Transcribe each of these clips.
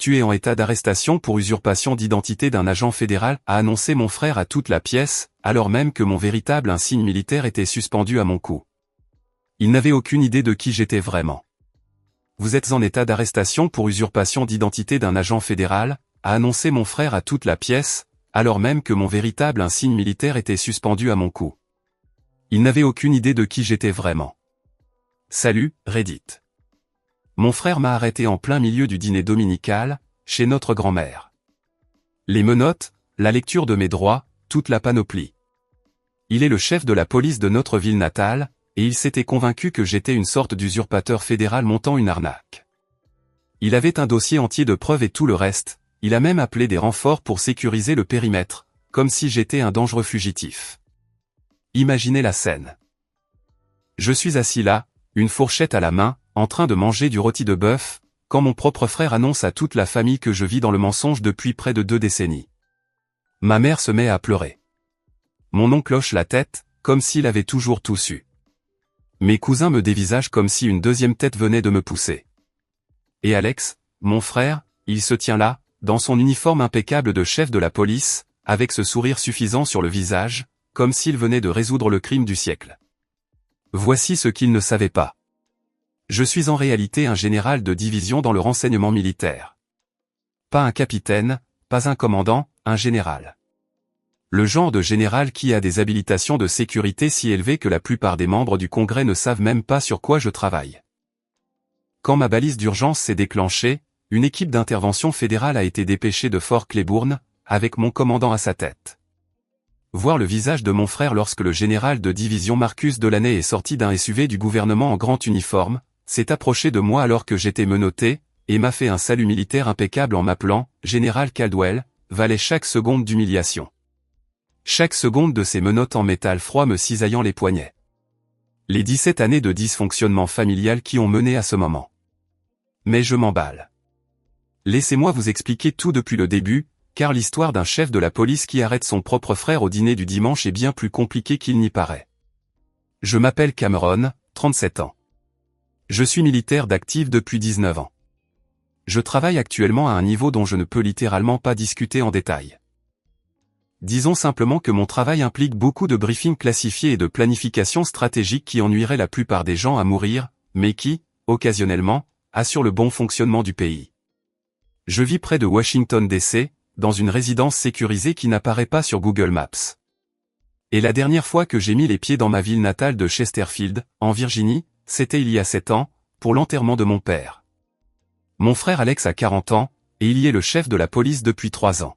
tu es en état d'arrestation pour usurpation d'identité d'un agent fédéral, a annoncé mon frère à toute la pièce, alors même que mon véritable insigne militaire était suspendu à mon cou. Il n'avait aucune idée de qui j'étais vraiment. Vous êtes en état d'arrestation pour usurpation d'identité d'un agent fédéral, a annoncé mon frère à toute la pièce, alors même que mon véritable insigne militaire était suspendu à mon cou. Il n'avait aucune idée de qui j'étais vraiment. Salut, Reddit. Mon frère m'a arrêté en plein milieu du dîner dominical, chez notre grand-mère. Les menottes, la lecture de mes droits, toute la panoplie. Il est le chef de la police de notre ville natale, et il s'était convaincu que j'étais une sorte d'usurpateur fédéral montant une arnaque. Il avait un dossier entier de preuves et tout le reste, il a même appelé des renforts pour sécuriser le périmètre, comme si j'étais un dangereux fugitif. Imaginez la scène. Je suis assis là, une fourchette à la main, en train de manger du rôti de bœuf, quand mon propre frère annonce à toute la famille que je vis dans le mensonge depuis près de 2 décennies. Ma mère se met à pleurer. Mon oncle hoche la tête, comme s'il avait toujours tout su. Mes cousins me dévisagent comme si une deuxième tête venait de me pousser. Et Alex, mon frère, il se tient là, dans son uniforme impeccable de chef de la police, avec ce sourire suffisant sur le visage, comme s'il venait de résoudre le crime du siècle. Voici ce qu'il ne savait pas. Je suis en réalité un général de division dans le renseignement militaire. Pas un capitaine, pas un commandant, un général. Le genre de général qui a des habilitations de sécurité si élevées que la plupart des membres du Congrès ne savent même pas sur quoi je travaille. Quand ma balise d'urgence s'est déclenchée, une équipe d'intervention fédérale a été dépêchée de Fort Claiborne, avec mon commandant à sa tête. Voir le visage de mon frère lorsque le général de division Marcus Delaney est sorti d'un SUV du gouvernement en grand uniforme, s'est approché de moi alors que j'étais menotté, et m'a fait un salut militaire impeccable en m'appelant « Général Caldwell », valait chaque seconde d'humiliation. Chaque seconde de ces menottes en métal froid me cisaillant les poignets. Les 17 années de dysfonctionnement familial qui ont mené à ce moment. Mais je m'emballe. Laissez-moi vous expliquer tout depuis le début, car l'histoire d'un chef de la police qui arrête son propre frère au dîner du dimanche est bien plus compliquée qu'il n'y paraît. Je m'appelle Cameron, 37 ans. Je suis militaire d'actif depuis 19 ans. Je travaille actuellement à un niveau dont je ne peux littéralement pas discuter en détail. Disons simplement que mon travail implique beaucoup de briefings classifiés et de planification stratégique qui ennuieraient la plupart des gens à mourir, mais qui, occasionnellement, assurent le bon fonctionnement du pays. Je vis près de Washington DC, dans une résidence sécurisée qui n'apparaît pas sur Google Maps. Et la dernière fois que j'ai mis les pieds dans ma ville natale de Chesterfield, en Virginie, c'était il y a 7 ans, pour l'enterrement de mon père. Mon frère Alex a 40 ans, et il y est le chef de la police depuis 3 ans.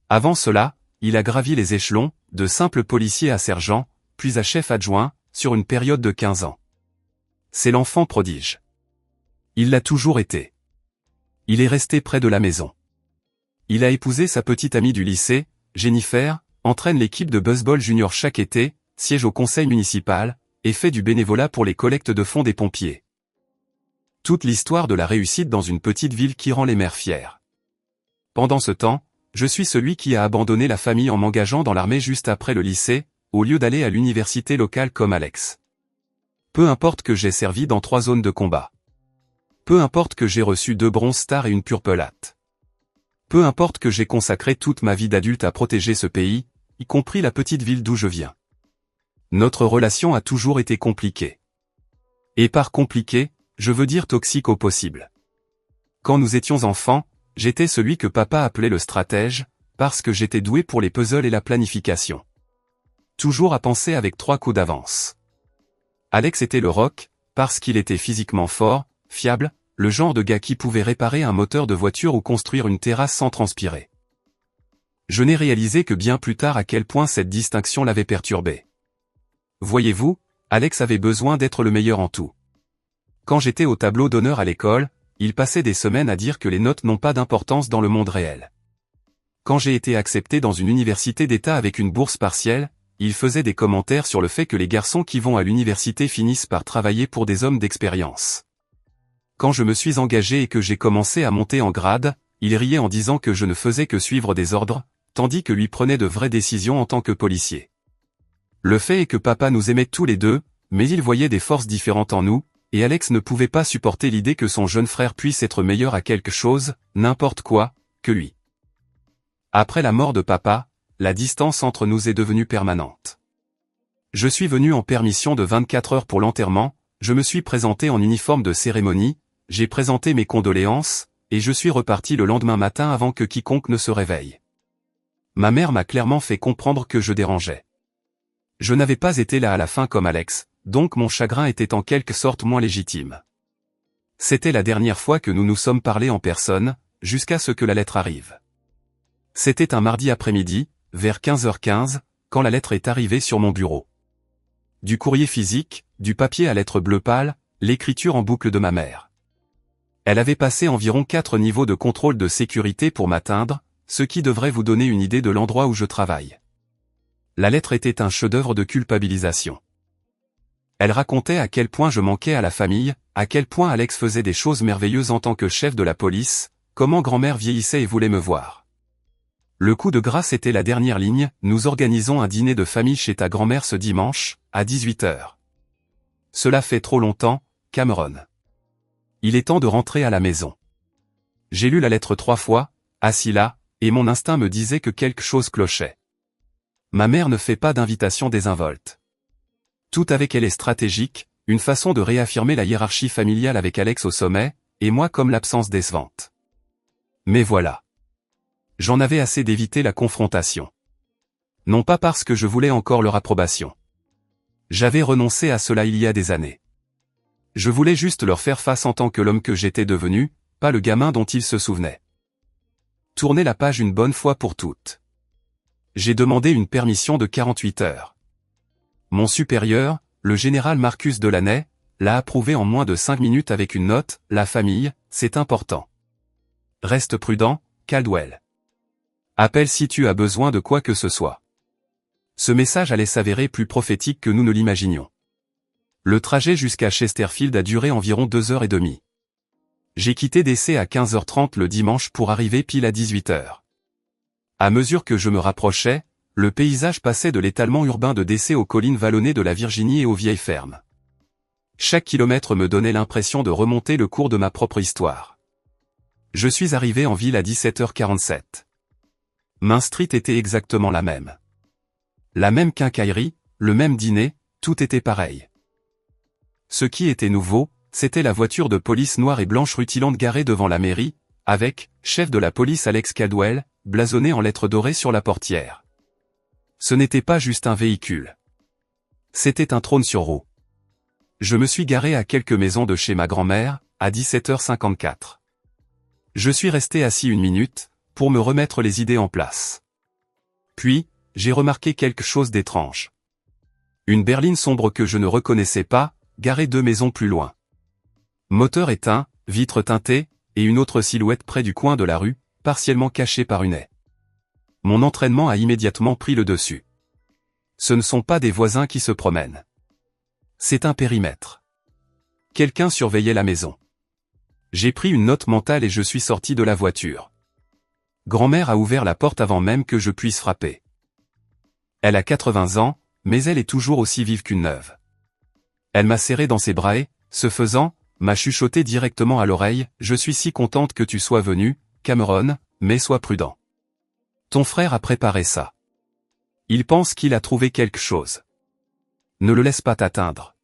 Avant cela, il a gravi les échelons, de simple policier à sergent, puis à chef adjoint, sur une période de 15 ans. C'est l'enfant prodige. Il l'a toujours été. Il est resté près de la maison. Il a épousé sa petite amie du lycée, Jennifer, entraîne l'équipe de baseball junior chaque été, siège au conseil municipal, et fait du bénévolat pour les collectes de fonds des pompiers. Toute l'histoire de la réussite dans une petite ville qui rend les mères fières. Pendant ce temps, je suis celui qui a abandonné la famille en m'engageant dans l'armée juste après le lycée, au lieu d'aller à l'université locale comme Alex. Peu importe que j'ai servi dans 3 zones de combat. Peu importe que j'ai reçu 2 Bronze Stars et une Purple Hat. Peu importe que j'ai consacré toute ma vie d'adulte à protéger ce pays, y compris la petite ville d'où je viens. Notre relation a toujours été compliquée. Et par compliquée, je veux dire toxique au possible. Quand nous étions enfants, j'étais celui que papa appelait le stratège, parce que j'étais doué pour les puzzles et la planification. Toujours à penser avec 3 coups d'avance. Alex était le rock, parce qu'il était physiquement fort, fiable, le genre de gars qui pouvait réparer un moteur de voiture ou construire une terrasse sans transpirer. Je n'ai réalisé que bien plus tard à quel point cette distinction l'avait perturbé. Voyez-vous, Alex avait besoin d'être le meilleur en tout. Quand j'étais au tableau d'honneur à l'école, il passait des semaines à dire que les notes n'ont pas d'importance dans le monde réel. Quand j'ai été accepté dans une université d'État avec une bourse partielle, il faisait des commentaires sur le fait que les garçons qui vont à l'université finissent par travailler pour des hommes d'expérience. Quand je me suis engagé et que j'ai commencé à monter en grade, il riait en disant que je ne faisais que suivre des ordres, tandis que lui prenait de vraies décisions en tant que policier. Le fait est que papa nous aimait tous les deux, mais il voyait des forces différentes en nous, et Alex ne pouvait pas supporter l'idée que son jeune frère puisse être meilleur à quelque chose, n'importe quoi, que lui. Après la mort de papa, la distance entre nous est devenue permanente. Je suis venu en permission de 24 heures pour l'enterrement, je me suis présenté en uniforme de cérémonie, j'ai présenté mes condoléances, et je suis reparti le lendemain matin avant que quiconque ne se réveille. Ma mère m'a clairement fait comprendre que je dérangeais. Je n'avais pas été là à la fin comme Alex, donc mon chagrin était en quelque sorte moins légitime. C'était la dernière fois que nous nous sommes parlé en personne, jusqu'à ce que la lettre arrive. C'était un mardi après-midi, vers 15h15, quand la lettre est arrivée sur mon bureau. Du courrier physique, du papier à lettres bleu pâle, l'écriture en boucle de ma mère. Elle avait passé environ 4 niveaux de contrôle de sécurité pour m'atteindre, ce qui devrait vous donner une idée de l'endroit où je travaille. La lettre était un chef-d'œuvre de culpabilisation. Elle racontait à quel point je manquais à la famille, à quel point Alex faisait des choses merveilleuses en tant que chef de la police, comment grand-mère vieillissait et voulait me voir. Le coup de grâce était la dernière ligne, nous organisons un dîner de famille chez ta grand-mère ce dimanche, à 18h. Cela fait trop longtemps, Cameron. Il est temps de rentrer à la maison. J'ai lu la lettre 3 fois, assis là, et mon instinct me disait que quelque chose clochait. Ma mère ne fait pas d'invitation désinvolte. Tout avec elle est stratégique, une façon de réaffirmer la hiérarchie familiale avec Alex au sommet, et moi comme l'absence décevante. Mais voilà. J'en avais assez d'éviter la confrontation. Non pas parce que je voulais encore leur approbation. J'avais renoncé à cela il y a des années. Je voulais juste leur faire face en tant que l'homme que j'étais devenu, pas le gamin dont ils se souvenaient. Tourner la page une bonne fois pour toutes. J'ai demandé une permission de 48 heures. Mon supérieur, le général Marcus Delaney, l'a approuvé en moins de 5 minutes avec une note, la famille, c'est important. Reste prudent, Caldwell. Appelle si tu as besoin de quoi que ce soit. Ce message allait s'avérer plus prophétique que nous ne l'imaginions. Le trajet jusqu'à Chesterfield a duré environ 2h30. J'ai quitté DC à 15h30 le dimanche pour arriver pile à 18h. À mesure que je me rapprochais, le paysage passait de l'étalement urbain de DC aux collines vallonnées de la Virginie et aux vieilles fermes. Chaque kilomètre me donnait l'impression de remonter le cours de ma propre histoire. Je suis arrivé en ville à 17h47. Main Street était exactement la même. La même quincaillerie, le même dîner, tout était pareil. Ce qui était nouveau, c'était la voiture de police noire et blanche rutilante garée devant la mairie, avec « Chef de la police Alex Caldwell » blasonné en lettres dorées sur la portière. Ce n'était pas juste un véhicule. C'était un trône sur roues. Je me suis garé à quelques maisons de chez ma grand-mère, à 17h54. Je suis resté assis 1 minute, pour me remettre les idées en place. Puis, j'ai remarqué quelque chose d'étrange. Une berline sombre que je ne reconnaissais pas, garée 2 maisons plus loin. Moteur éteint, vitres teintées, et une autre silhouette près du coin de la rue, partiellement cachée par une haie. Mon entraînement a immédiatement pris le dessus. Ce ne sont pas des voisins qui se promènent. C'est un périmètre. Quelqu'un surveillait la maison. J'ai pris une note mentale et je suis sorti de la voiture. Grand-mère a ouvert la porte avant même que je puisse frapper. Elle a 80 ans, mais elle est toujours aussi vive qu'une neuve. Elle m'a serré dans ses bras et, ce faisant, m'a chuchoté directement à l'oreille, « Je suis si contente que tu sois venu, Cameron, mais sois prudent. Ton frère a préparé ça. Il pense qu'il a trouvé quelque chose. Ne le laisse pas t'atteindre. »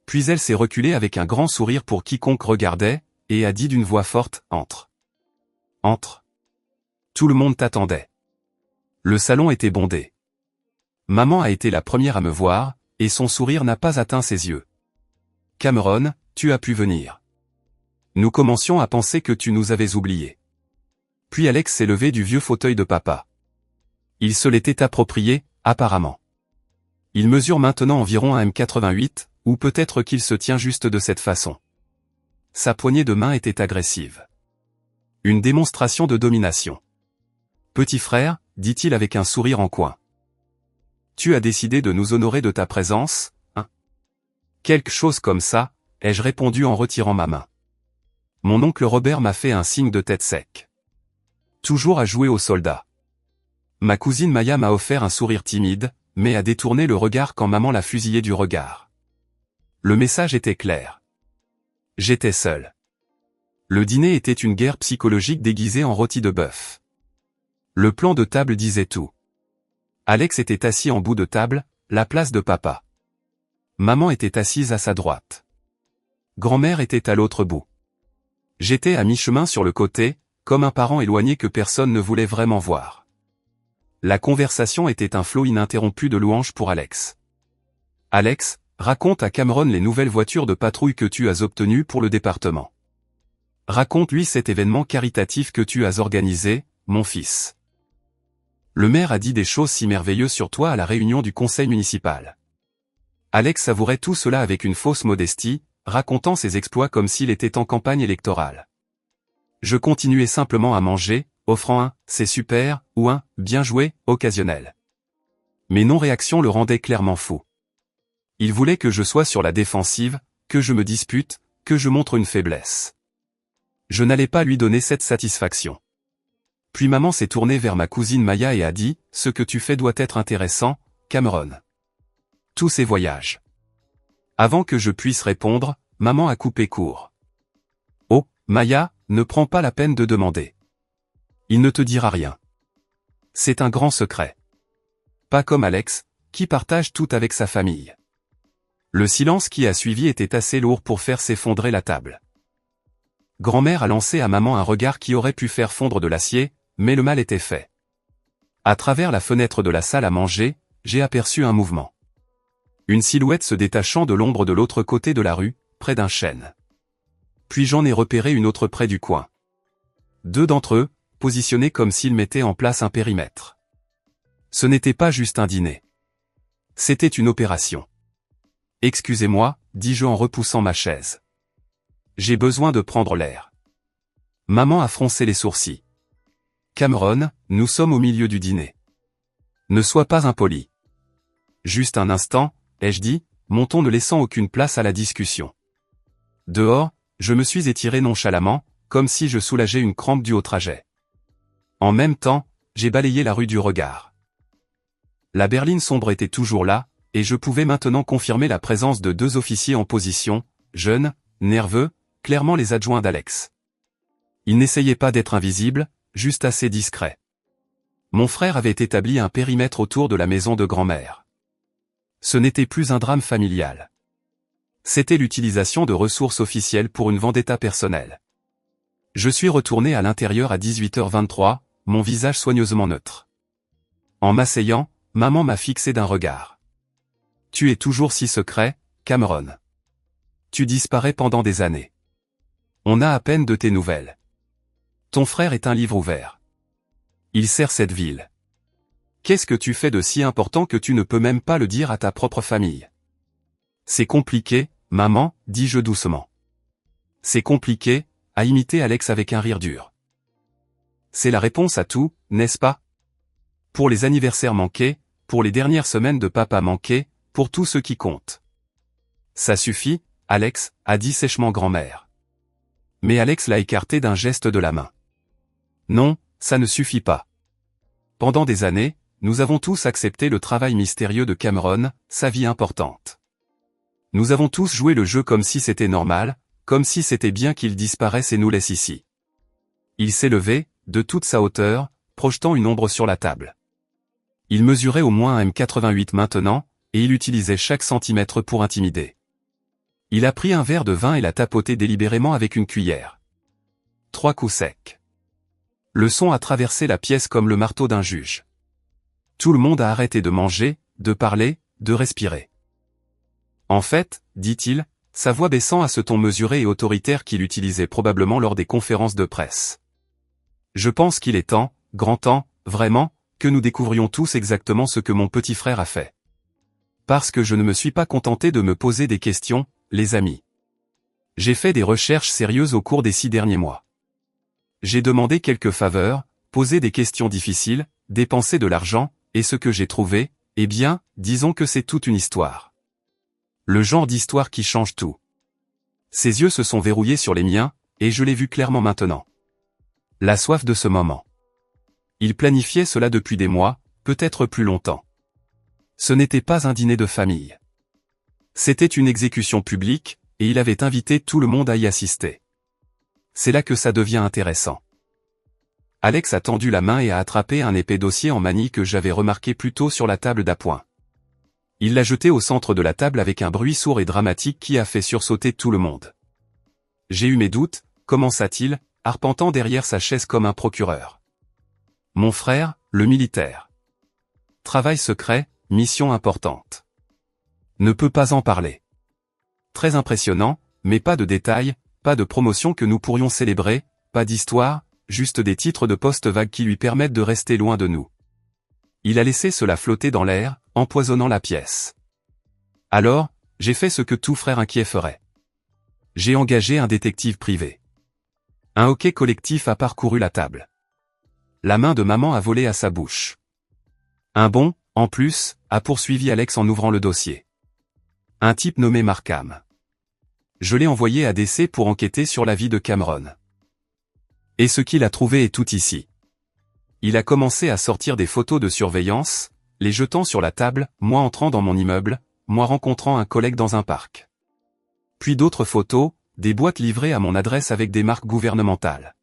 Puis elle s'est reculée avec un grand sourire pour quiconque regardait, et a dit d'une voix forte, « Entre. Entre. » Tout le monde t'attendait. Le salon était bondé. Maman a été la première à me voir, et son sourire n'a pas atteint ses yeux. « Cameron, tu as pu venir. Nous commencions à penser que tu nous avais oubliés. » Puis Alex s'est levé du vieux fauteuil de papa. Il se l'était approprié, apparemment. Il mesure maintenant environ 1m88, ou peut-être qu'il se tient juste de cette façon. Sa poignée de main était agressive. Une démonstration de domination. « Petit frère, dit-il avec un sourire en coin. Tu as décidé de nous honorer de ta présence, hein? Quelque chose comme ça, ai-je répondu en retirant ma main. Mon oncle Robert m'a fait un signe de tête sec. Toujours à jouer aux soldats. Ma cousine Maya m'a offert un sourire timide, mais a détourné le regard quand maman l'a fusillé du regard. Le message était clair. J'étais seul. Le dîner était une guerre psychologique déguisée en rôti de bœuf. Le plan de table disait tout. Alex était assis en bout de table, la place de papa. Maman était assise à sa droite. Grand-mère était à l'autre bout. J'étais à mi-chemin sur le côté, comme un parent éloigné que personne ne voulait vraiment voir. La conversation était un flot ininterrompu de louanges pour Alex. Alex, raconte à Cameron les nouvelles voitures de patrouille que tu as obtenues pour le département. Raconte-lui cet événement caritatif que tu as organisé, mon fils. Le maire a dit des choses si merveilleuses sur toi à la réunion du conseil municipal. Alex savourait tout cela avec une fausse modestie, racontant ses exploits comme s'il était en campagne électorale. Je continuais simplement à manger, offrant un « c'est super » ou un « bien joué » occasionnel. Mes non-réactions le rendaient clairement fou. Il voulait que je sois sur la défensive, que je me dispute, que je montre une faiblesse. Je n'allais pas lui donner cette satisfaction. Puis maman s'est tournée vers ma cousine Maya et a dit « Ce que tu fais doit être intéressant, Cameron. » Tous ces voyages. Avant que je puisse répondre, maman a coupé court. « Oh, Maya, ne prends pas la peine de demander. Il ne te dira rien. C'est un grand secret. Pas comme Alex, qui partage tout avec sa famille. » Le silence qui a suivi était assez lourd pour faire s'effondrer la table. Grand-mère a lancé à maman un regard qui aurait pu faire fondre de l'acier, mais le mal était fait. À travers la fenêtre de la salle à manger, j'ai aperçu un mouvement. Une silhouette se détachant de l'ombre de l'autre côté de la rue, près d'un chêne. Puis j'en ai repéré une autre près du coin. Deux d'entre eux, positionnés comme s'ils mettaient en place un périmètre. Ce n'était pas juste un dîner. C'était une opération. « Excusez-moi, dis-je en repoussant ma chaise. J'ai besoin de prendre l'air. » Maman a froncé les sourcils. « Cameron, nous sommes au milieu du dîner. Ne sois pas impoli. » Juste un instant, ai-je dit, mon ton ne laissant aucune place à la discussion. Dehors, je me suis étiré nonchalamment, comme si je soulageais une crampe due au trajet. En même temps, j'ai balayé la rue du regard. La berline sombre était toujours là, et je pouvais maintenant confirmer la présence de deux officiers en position, jeunes, nerveux, clairement les adjoints d'Alex. Ils n'essayaient pas d'être invisibles, juste assez discrets. Mon frère avait établi un périmètre autour de la maison de grand-mère. Ce n'était plus un drame familial. C'était l'utilisation de ressources officielles pour une vendetta personnelle. Je suis retourné à l'intérieur à 18h23, mon visage soigneusement neutre. En m'asseyant, maman m'a fixé d'un regard. « Tu es toujours si secret, Cameron. Tu disparais pendant des années. On a à peine de tes nouvelles. Ton frère est un livre ouvert. Il sert cette ville. Qu'est-ce que tu fais de si important que tu ne peux même pas le dire à ta propre famille? » C'est compliqué, maman, dis-je doucement. C'est compliqué, a imité Alex avec un rire dur. C'est la réponse à tout, n'est-ce pas? Pour les anniversaires manqués, pour les dernières semaines de papa manquées, pour tout ce qui compte. Ça suffit, Alex, a dit sèchement grand-mère. Mais Alex l'a écarté d'un geste de la main. Non, ça ne suffit pas. Pendant des années, nous avons tous accepté le travail mystérieux de Cameron, sa vie importante. Nous avons tous joué le jeu comme si c'était normal, comme si c'était bien qu'il disparaisse et nous laisse ici. Il s'est levé, de toute sa hauteur, projetant une ombre sur la table. Il mesurait au moins 1,88 m maintenant, et il utilisait chaque centimètre pour intimider. Il a pris un verre de vin et l'a tapoté délibérément avec une cuillère. 3 coups secs. Le son a traversé la pièce comme le marteau d'un juge. Tout le monde a arrêté de manger, de parler, de respirer. En fait, dit-il, sa voix baissant à ce ton mesuré et autoritaire qu'il utilisait probablement lors des conférences de presse. Je pense qu'il est temps, grand temps, vraiment, que nous découvrions tous exactement ce que mon petit frère a fait. Parce que je ne me suis pas contenté de me poser des questions, les amis. J'ai fait des recherches sérieuses au cours des 6 derniers mois. J'ai demandé quelques faveurs, posé des questions difficiles, dépensé de l'argent, et ce que j'ai trouvé, eh bien, disons que c'est toute une histoire. Le genre d'histoire qui change tout. Ses yeux se sont verrouillés sur les miens, et je l'ai vu clairement maintenant. La soif de ce moment. Il planifiait cela depuis des mois, peut-être plus longtemps. Ce n'était pas un dîner de famille. C'était une exécution publique, et il avait invité tout le monde à y assister. C'est là que ça devient intéressant. Alex a tendu la main et a attrapé un épais dossier en manille que j'avais remarqué plus tôt sur la table d'appoint. Il l'a jeté au centre de la table avec un bruit sourd et dramatique qui a fait sursauter tout le monde. J'ai eu mes doutes, commença-t-il, arpentant derrière sa chaise comme un procureur. Mon frère, le militaire. Travail secret, mission importante. Ne peut pas en parler. Très impressionnant, mais pas de détails, pas de promotion que nous pourrions célébrer, pas d'histoire, juste des titres de poste vagues qui lui permettent de rester loin de nous. Il a laissé cela flotter dans l'air, empoisonnant la pièce. Alors, j'ai fait ce que tout frère inquiet ferait. J'ai engagé un détective privé. Un hoquet collectif a parcouru la table. La main de maman a volé à sa bouche. Un bon, en plus, a poursuivi Alex en ouvrant le dossier. Un type nommé Markham. Je l'ai envoyé à DC pour enquêter sur la vie de Cameron. Et ce qu'il a trouvé est tout ici. Il a commencé à sortir des photos de surveillance, les jetant sur la table, moi entrant dans mon immeuble, moi rencontrant un collègue dans un parc. Puis d'autres photos, des boîtes livrées à mon adresse avec des marques gouvernementales.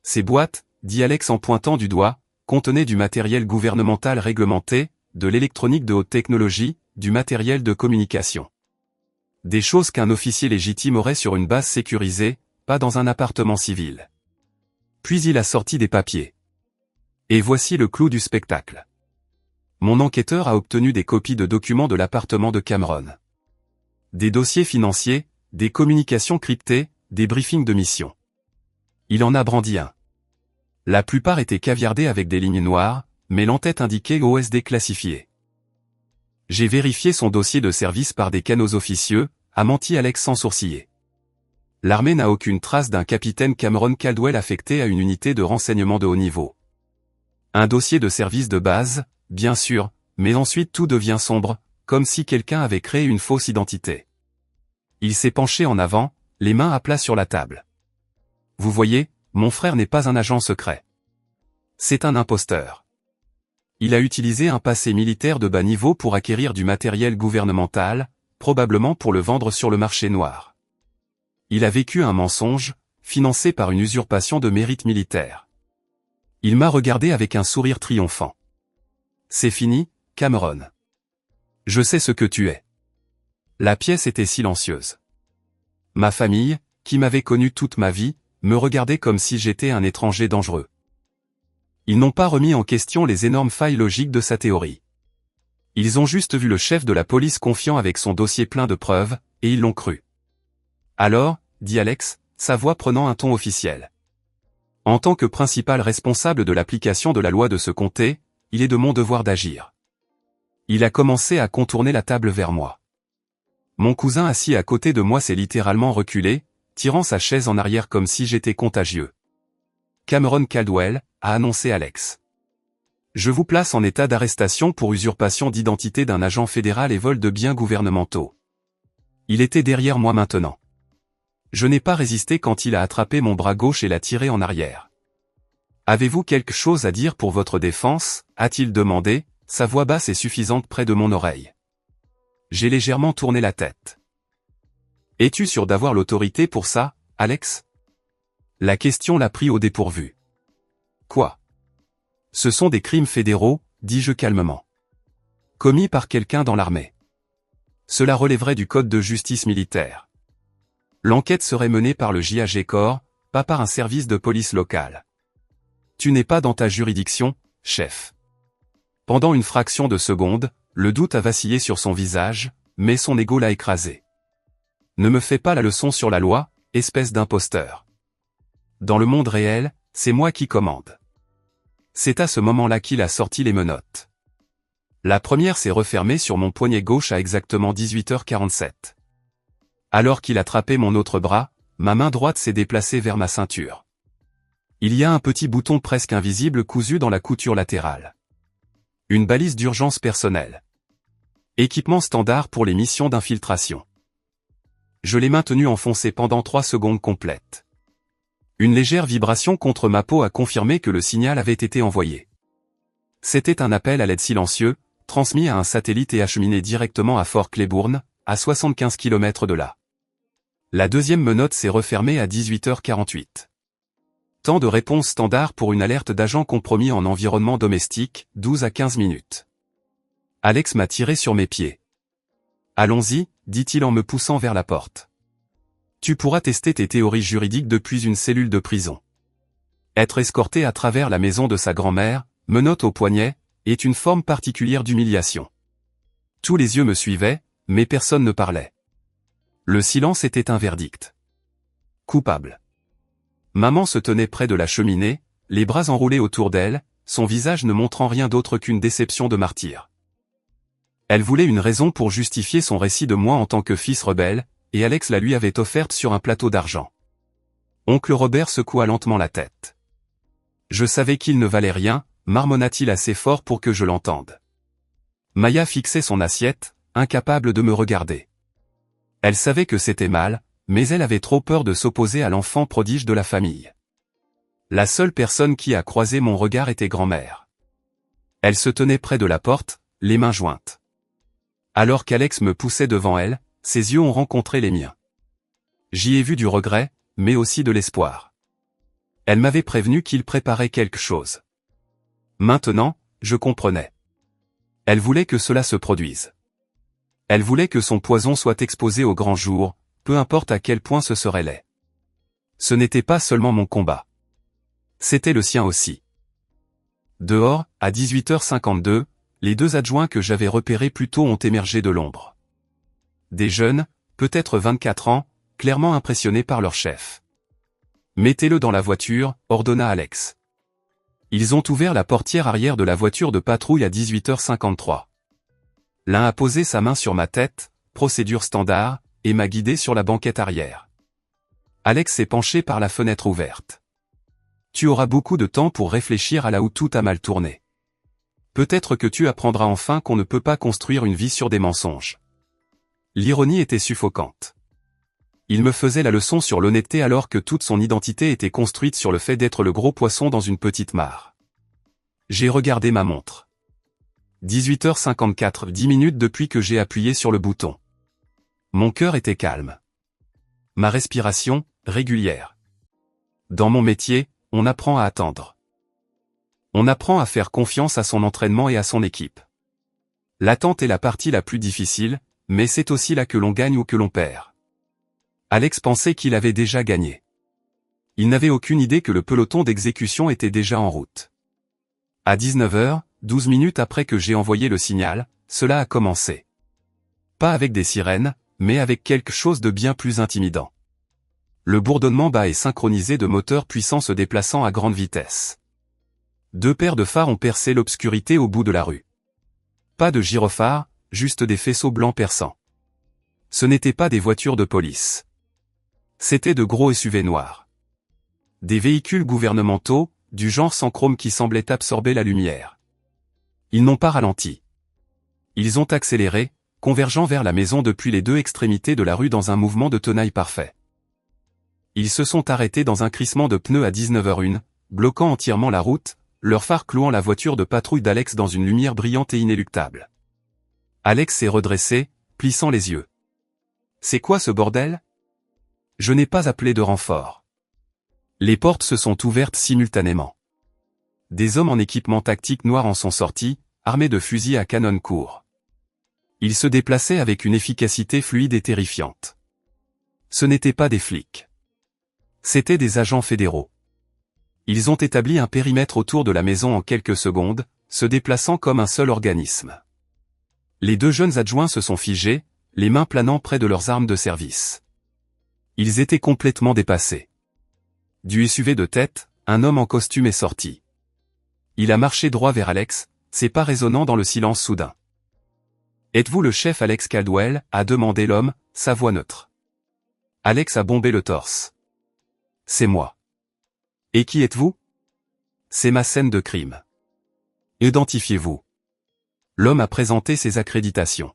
Ces boîtes, dit Alex en pointant du doigt, contenaient du matériel gouvernemental réglementé, de l'électronique de haute technologie, du matériel de communication. Des choses qu'un officier légitime aurait sur une base sécurisée, pas dans un appartement civil. Puis il a sorti des papiers. Et voici le clou du spectacle. Mon enquêteur a obtenu des copies de documents de l'appartement de Cameron. Des dossiers financiers, des communications cryptées, des briefings de mission. Il en a brandi un. La plupart étaient caviardés avec des lignes noires, mais l'entête indiquait OSD classifié. J'ai vérifié son dossier de service par des canaux officieux, a menti Alex sans sourciller. L'armée n'a aucune trace d'un capitaine Cameron Caldwell affecté à une unité de renseignement de haut niveau. Un dossier de service de base, bien sûr, mais ensuite tout devient sombre, comme si quelqu'un avait créé une fausse identité. Il s'est penché en avant, les mains à plat sur la table. Vous voyez, mon frère n'est pas un agent secret. C'est un imposteur. Il a utilisé un passé militaire de bas niveau pour acquérir du matériel gouvernemental, probablement pour le vendre sur le marché noir. Il a vécu un mensonge, financé par une usurpation de mérite militaire. Il m'a regardé avec un sourire triomphant. C'est fini, Cameron. Je sais ce que tu es. La pièce était silencieuse. Ma famille, qui m'avait connu toute ma vie, me regardait comme si j'étais un étranger dangereux. Ils n'ont pas remis en question les énormes failles logiques de sa théorie. Ils ont juste vu le chef de la police confiant avec son dossier plein de preuves, et ils l'ont cru. Alors, dit Alex, sa voix prenant un ton officiel. En tant que principal responsable de l'application de la loi de ce comté, il est de mon devoir d'agir. Il a commencé à contourner la table vers moi. Mon cousin assis à côté de moi s'est littéralement reculé, tirant sa chaise en arrière comme si j'étais contagieux. Cameron Caldwell, a annoncé Alex. Je vous place en état d'arrestation pour usurpation d'identité d'un agent fédéral et vol de biens gouvernementaux. Il était derrière moi maintenant. Je n'ai pas résisté quand il a attrapé mon bras gauche et l'a tiré en arrière. Avez-vous quelque chose à dire pour votre défense, a-t-il demandé, sa voix basse et suffisante près de mon oreille. J'ai légèrement tourné la tête. Es-tu sûr d'avoir l'autorité pour ça, Alex? La question l'a pris au dépourvu. Quoi? Ce sont des crimes fédéraux, dis-je calmement. Commis par quelqu'un dans l'armée. Cela relèverait du code de justice militaire. L'enquête serait menée par le JAG Corps, pas par un service de police local. Tu n'es pas dans ta juridiction, chef. Pendant une fraction de seconde, le doute a vacillé sur son visage, mais son ego l'a écrasé. Ne me fais pas la leçon sur la loi, espèce d'imposteur. Dans le monde réel, c'est moi qui commande. C'est à ce moment-là qu'il a sorti les menottes. La première s'est refermée sur mon poignet gauche à exactement 18h47. Alors qu'il attrapait mon autre bras, ma main droite s'est déplacée vers ma ceinture. Il y a un petit bouton presque invisible cousu dans la couture latérale. Une balise d'urgence personnelle. Équipement standard pour les missions d'infiltration. Je l'ai maintenu enfoncé pendant 3 secondes complètes. Une légère vibration contre ma peau a confirmé que le signal avait été envoyé. C'était un appel à l'aide silencieux, transmis à un satellite et acheminé directement à Fort Claiborne, à 75 km de là. La deuxième menotte s'est refermée à 18h48. Temps de réponse standard pour une alerte d'agent compromis en environnement domestique, 12 à 15 minutes. Alex m'a tiré sur mes pieds. Allons-y, dit-il en me poussant vers la porte. Tu pourras tester tes théories juridiques depuis une cellule de prison. Être escorté à travers la maison de sa grand-mère, menotte au poignet, est une forme particulière d'humiliation. Tous les yeux me suivaient, mais personne ne parlait. Le silence était un verdict. Coupable. Maman se tenait près de la cheminée, les bras enroulés autour d'elle, son visage ne montrant rien d'autre qu'une déception de martyr. Elle voulait une raison pour justifier son récit de moi en tant que fils rebelle, et Alex la lui avait offerte sur un plateau d'argent. Oncle Robert secoua lentement la tête. Je savais qu'il ne valait rien, marmonna-t-il assez fort pour que je l'entende. Maya fixait son assiette, incapable de me regarder. Elle savait que c'était mal, mais elle avait trop peur de s'opposer à l'enfant prodige de la famille. La seule personne qui a croisé mon regard était grand-mère. Elle se tenait près de la porte, les mains jointes. Alors qu'Alex me poussait devant elle, ses yeux ont rencontré les miens. J'y ai vu du regret, mais aussi de l'espoir. Elle m'avait prévenu qu'il préparait quelque chose. Maintenant, je comprenais. Elle voulait que cela se produise. Elle voulait que son poison soit exposé au grand jour, peu importe à quel point ce serait laid. Ce n'était pas seulement mon combat. C'était le sien aussi. Dehors, à 18h52, les deux adjoints que j'avais repérés plus tôt ont émergé de l'ombre. Des jeunes, peut-être 24 ans, clairement impressionnés par leur chef. « Mettez-le dans la voiture », ordonna Alex. Ils ont ouvert la portière arrière de la voiture de patrouille à 18h53. L'un a posé sa main sur ma tête, procédure standard, et m'a guidé sur la banquette arrière. Alex s'est penché par la fenêtre ouverte. Tu auras beaucoup de temps pour réfléchir à là où tout a mal tourné. Peut-être que tu apprendras enfin qu'on ne peut pas construire une vie sur des mensonges. L'ironie était suffocante. Il me faisait la leçon sur l'honnêteté alors que toute son identité était construite sur le fait d'être le gros poisson dans une petite mare. J'ai regardé ma montre. 18h54, 10 minutes depuis que j'ai appuyé sur le bouton. Mon cœur était calme. Ma respiration, régulière. Dans mon métier, on apprend à attendre. On apprend à faire confiance à son entraînement et à son équipe. L'attente est la partie la plus difficile, mais c'est aussi là que l'on gagne ou que l'on perd. Alex pensait qu'il avait déjà gagné. Il n'avait aucune idée que le peloton d'exécution était déjà en route. À 19h, 12 minutes après que j'ai envoyé le signal, cela a commencé. Pas avec des sirènes, mais avec quelque chose de bien plus intimidant. Le bourdonnement bas et synchronisé de moteurs puissants se déplaçant à grande vitesse. Deux paires de phares ont percé l'obscurité au bout de la rue. Pas de gyrophares, juste des faisceaux blancs perçants. Ce n'étaient pas des voitures de police. C'étaient de gros SUV noirs. Des véhicules gouvernementaux, du genre sans chrome qui semblaient absorber la lumière. Ils n'ont pas ralenti. Ils ont accéléré, convergeant vers la maison depuis les deux extrémités de la rue dans un mouvement de tenaille parfait. Ils se sont arrêtés dans un crissement de pneus à 19h01, bloquant entièrement la route, leurs phares clouant la voiture de patrouille d'Alex dans une lumière brillante et inéluctable. Alex s'est redressé, plissant les yeux. « C'est quoi ce bordel ? Je n'ai pas appelé de renfort. » Les portes se sont ouvertes simultanément. Des hommes en équipement tactique noir en sont sortis, armés de fusils à canon court. Ils se déplaçaient avec une efficacité fluide et terrifiante. Ce n'étaient pas des flics. C'étaient des agents fédéraux. Ils ont établi un périmètre autour de la maison en quelques secondes, se déplaçant comme un seul organisme. Les deux jeunes adjoints se sont figés, les mains planant près de leurs armes de service. Ils étaient complètement dépassés. Du SUV de tête, un homme en costume est sorti. Il a marché droit vers Alex, ses pas résonnant dans le silence soudain. « Êtes-vous le chef Alex Caldwell » a demandé l'homme, sa voix neutre. Alex a bombé le torse. « C'est moi. »« Et qui êtes-vous ?»« C'est ma scène de crime. »« Identifiez-vous. » L'homme a présenté ses accréditations.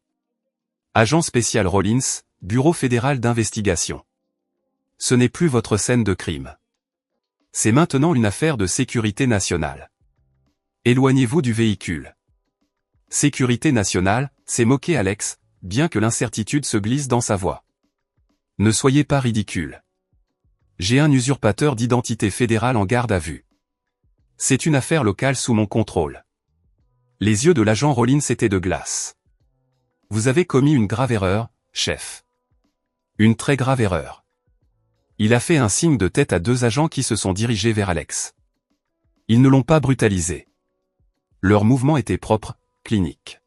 Agent spécial Rollins, Bureau fédéral d'investigation. Ce n'est plus votre scène de crime. C'est maintenant une affaire de sécurité nationale. Éloignez-vous du véhicule. Sécurité nationale, s'est moqué Alex, bien que l'incertitude se glisse dans sa voix. Ne soyez pas ridicule. J'ai un usurpateur d'identité fédérale en garde à vue. C'est une affaire locale sous mon contrôle. Les yeux de l'agent Rollins étaient de glace. Vous avez commis une grave erreur, chef. Une très grave erreur. Il a fait un signe de tête à deux agents qui se sont dirigés vers Alex. Ils ne l'ont pas brutalisé. Leur mouvement était propre, clinique.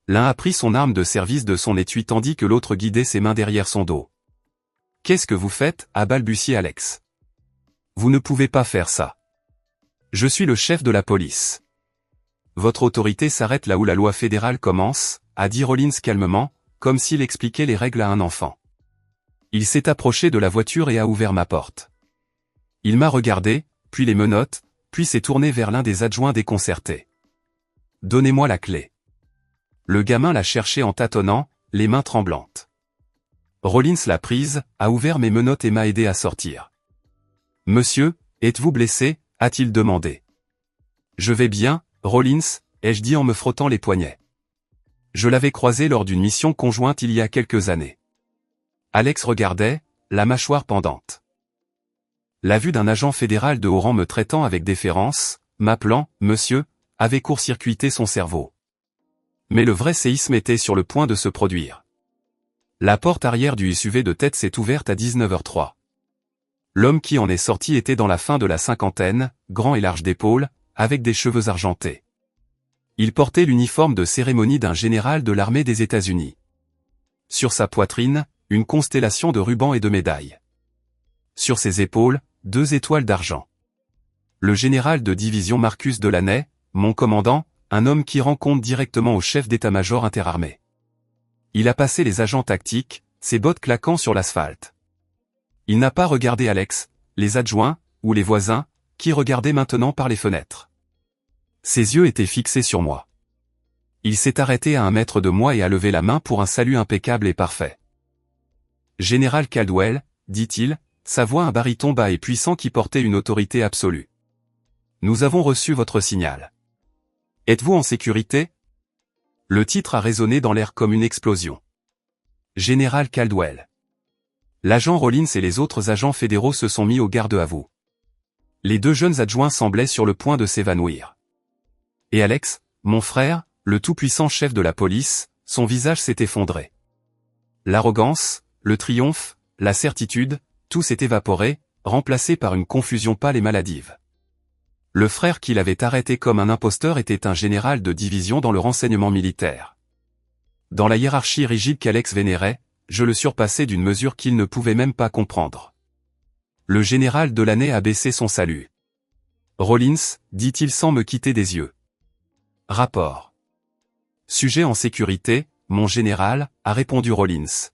L'un a pris son arme de service de son étui tandis que l'autre guidait ses mains derrière son dos. « Qu'est-ce que vous faites » a balbutié Alex. « Vous ne pouvez pas faire ça. Je suis le chef de la police. » « Votre autorité s'arrête là où la loi fédérale commence, » a dit Rollins calmement, comme s'il expliquait les règles à un enfant. Il s'est approché de la voiture et a ouvert ma porte. Il m'a regardé, puis les menottes, puis s'est tourné vers l'un des adjoints déconcertés. « Donnez-moi la clé. » Le gamin l'a cherché en tâtonnant, les mains tremblantes. Rollins l'a prise, a ouvert mes menottes et m'a aidé à sortir. « Monsieur, êtes-vous blessé » a-t-il demandé. « Je vais bien, Rollins » ai-je dit en me frottant les poignets. Je l'avais croisé lors d'une mission conjointe il y a quelques années. Alex regardait, la mâchoire pendante. La vue d'un agent fédéral de haut rang me traitant avec déférence, m'appelant « Monsieur », avait court-circuité son cerveau. Mais le vrai séisme était sur le point de se produire. La porte arrière du SUV de tête s'est ouverte à 19h03. L'homme qui en est sorti était dans la fin de la cinquantaine, grand et large d'épaules, avec des cheveux argentés. Il portait l'uniforme de cérémonie d'un général de l'armée des États-Unis. Sur sa poitrine, une constellation de rubans et de médailles. Sur ses épaules, 2 étoiles d'argent. Le général de division Marcus Delaney, mon commandant, un homme qui rend compte directement au chef d'état-major interarmé. Il a passé les agents tactiques, ses bottes claquant sur l'asphalte. Il n'a pas regardé Alex, les adjoints, ou les voisins, qui regardaient maintenant par les fenêtres. Ses yeux étaient fixés sur moi. Il s'est arrêté à 1 mètre de moi et a levé la main pour un salut impeccable et parfait. « Général Caldwell » dit-il, sa voix un baryton bas et puissant qui portait une autorité absolue. « Nous avons reçu votre signal. Êtes-vous en sécurité ?» Le titre a résonné dans l'air comme une explosion. Général Caldwell. L'agent Rollins et les autres agents fédéraux se sont mis au garde à vous. Les 2 jeunes adjoints semblaient sur le point de s'évanouir. Et Alex, mon frère, le tout-puissant chef de la police, son visage s'est effondré. L'arrogance, le triomphe, la certitude, tout s'est évaporé, remplacé par une confusion pâle et maladive. Le frère qui l'avait arrêté comme un imposteur était un général de division dans le renseignement militaire. Dans la hiérarchie rigide qu'Alex vénérait, je le surpassais d'une mesure qu'il ne pouvait même pas comprendre. Le général Delaney a baissé son salut. « Rollins » dit-il sans me quitter des yeux. « Rapport. »« Sujet en sécurité, mon général » a répondu Rollins.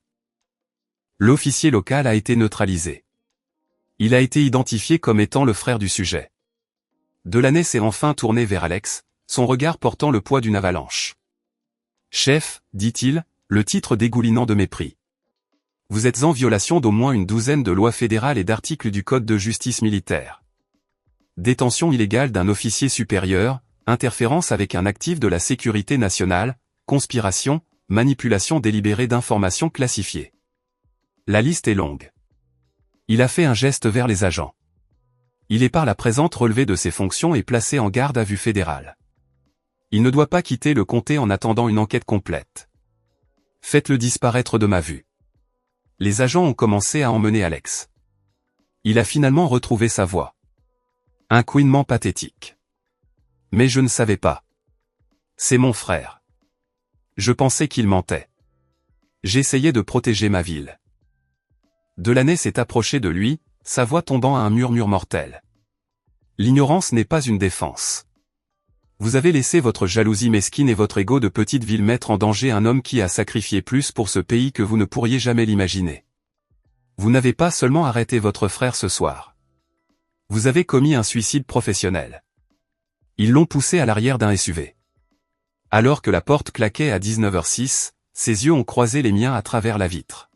L'officier local a été neutralisé. Il a été identifié comme étant le frère du sujet. Delaney s'est enfin tourné vers Alex, son regard portant le poids d'une avalanche. « Chef » dit-il, le titre dégoulinant de mépris. Vous êtes en violation d'au moins une douzaine de lois fédérales et d'articles du Code de justice militaire. Détention illégale d'un officier supérieur, interférence avec un actif de la sécurité nationale, conspiration, manipulation délibérée d'informations classifiées. La liste est longue. Il a fait un geste vers les agents. Il est par la présente relevé de ses fonctions et placé en garde à vue fédérale. Il ne doit pas quitter le comté en attendant une enquête complète. Faites-le disparaître de ma vue. Les agents ont commencé à emmener Alex. Il a finalement retrouvé sa voix. Un couinement pathétique. Mais je ne savais pas. C'est mon frère. Je pensais qu'il mentait. J'essayais de protéger ma ville. Delaney s'est approché de lui, sa voix tombant à un murmure mortel. L'ignorance n'est pas une défense. Vous avez laissé votre jalousie mesquine et votre ego de petite ville mettre en danger un homme qui a sacrifié plus pour ce pays que vous ne pourriez jamais l'imaginer. Vous n'avez pas seulement arrêté votre frère ce soir. Vous avez commis un suicide professionnel. Ils l'ont poussé à l'arrière d'un SUV. Alors que la porte claquait à 19h06, ses yeux ont croisé les miens à travers la vitre.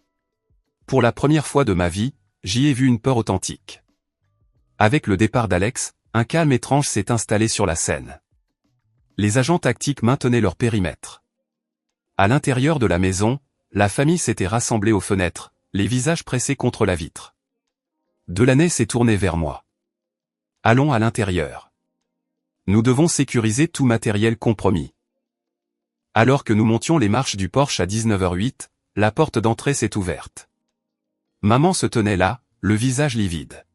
Pour la première fois de ma vie, j'y ai vu une peur authentique. Avec le départ d'Alex, un calme étrange s'est installé sur la scène. Les agents tactiques maintenaient leur périmètre. À l'intérieur de la maison, la famille s'était rassemblée aux fenêtres, les visages pressés contre la vitre. Delaney s'est tourné vers moi. Allons à l'intérieur. Nous devons sécuriser tout matériel compromis. Alors que nous montions les marches du Porsche à 19h08, la porte d'entrée s'est ouverte. Maman se tenait là, le visage livide.